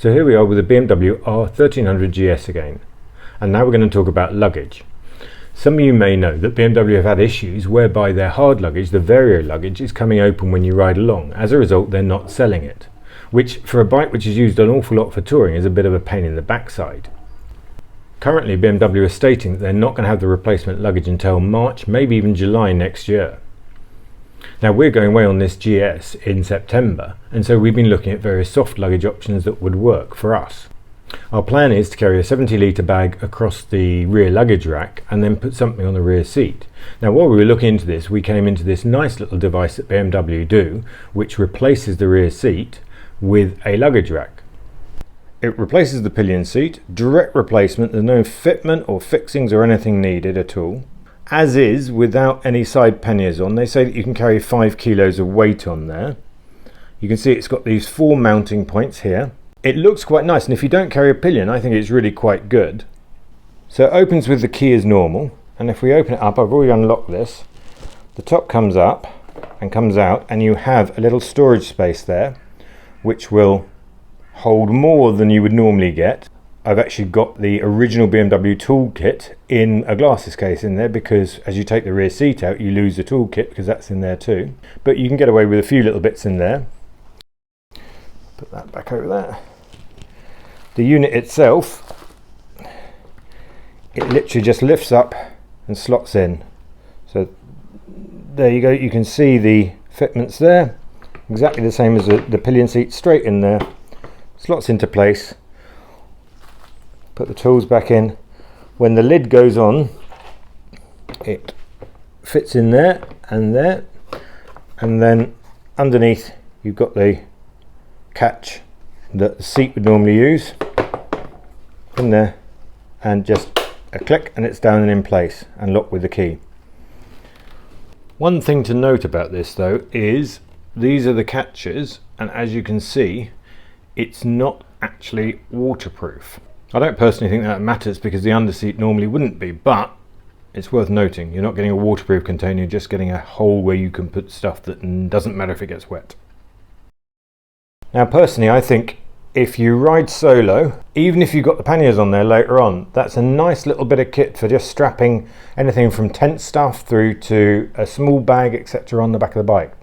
So here we are with the BMW R1300GS again, and now we're going to talk about luggage. Some of you may know that BMW have had issues whereby their hard luggage, the Vario luggage, is coming open when you ride along. As a result, they're not selling it, which for a bike which is used an awful lot for touring is a bit of a pain in the backside. Currently BMW is stating that they're not going to have the replacement luggage until March, maybe even July next year. Now we're going away on this GS in September, and so we've been looking at various soft luggage options that would work for us. Our plan is to carry a 70-litre bag across the rear luggage rack and then put something on the rear seat. Now while we were looking into this, we came into this nice little device that BMW do, which replaces the rear seat with a luggage rack. It replaces the pillion seat, direct replacement, there's no fitment or fixings or anything needed at all. As is, without any side panniers on. They say that you can carry 5 kilos of weight on there. You can see it's got these 4 mounting points here. It looks quite nice, and if you don't carry a pillion, I think it's really quite good. So it opens with the key as normal, and if we open it up, I've already unlocked this, the top comes up and comes out, and you have a little storage space there, which will hold more than you would normally get. I've actually got the original BMW toolkit in a glasses case in there, because as you take the rear seat out you lose the toolkit because that's in there too. But you can get away with a few little bits in there. Put that back over there. The unit itself, it literally just lifts up and slots in. So there you go, you can see the fitments there. Exactly the same as the pillion seat, straight in there. Slots into place. Put the tools back in. When the lid goes on, it fits in there, and then underneath you've got the catch that the seat would normally use in there, and just a click and it's down and in place and locked with the key. One thing to note about this though is these are the catches, and as you can see it's not actually waterproof. I don't personally think that matters because the underseat normally wouldn't be, but it's worth noting you're not getting a waterproof container, you're just getting a hole where you can put stuff that doesn't matter if it gets wet. Now personally I think if you ride solo, even if you've got the panniers on there later on, that's a nice little bit of kit for just strapping anything from tent stuff through to a small bag, etc. on the back of the bike.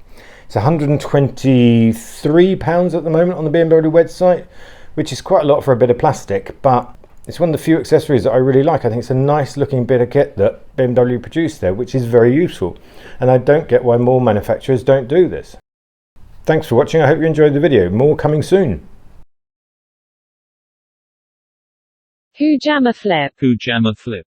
It's £123 at the moment on the BMW website, which is quite a lot for a bit of plastic, but it's one of the few accessories that I really like. I think it's a nice looking bit of kit that BMW produced there, which is very useful, and I don't get why more manufacturers don't do this. Thanks for watching, I hope you enjoyed the video. More coming soon. Pujama flip. Pujama flip.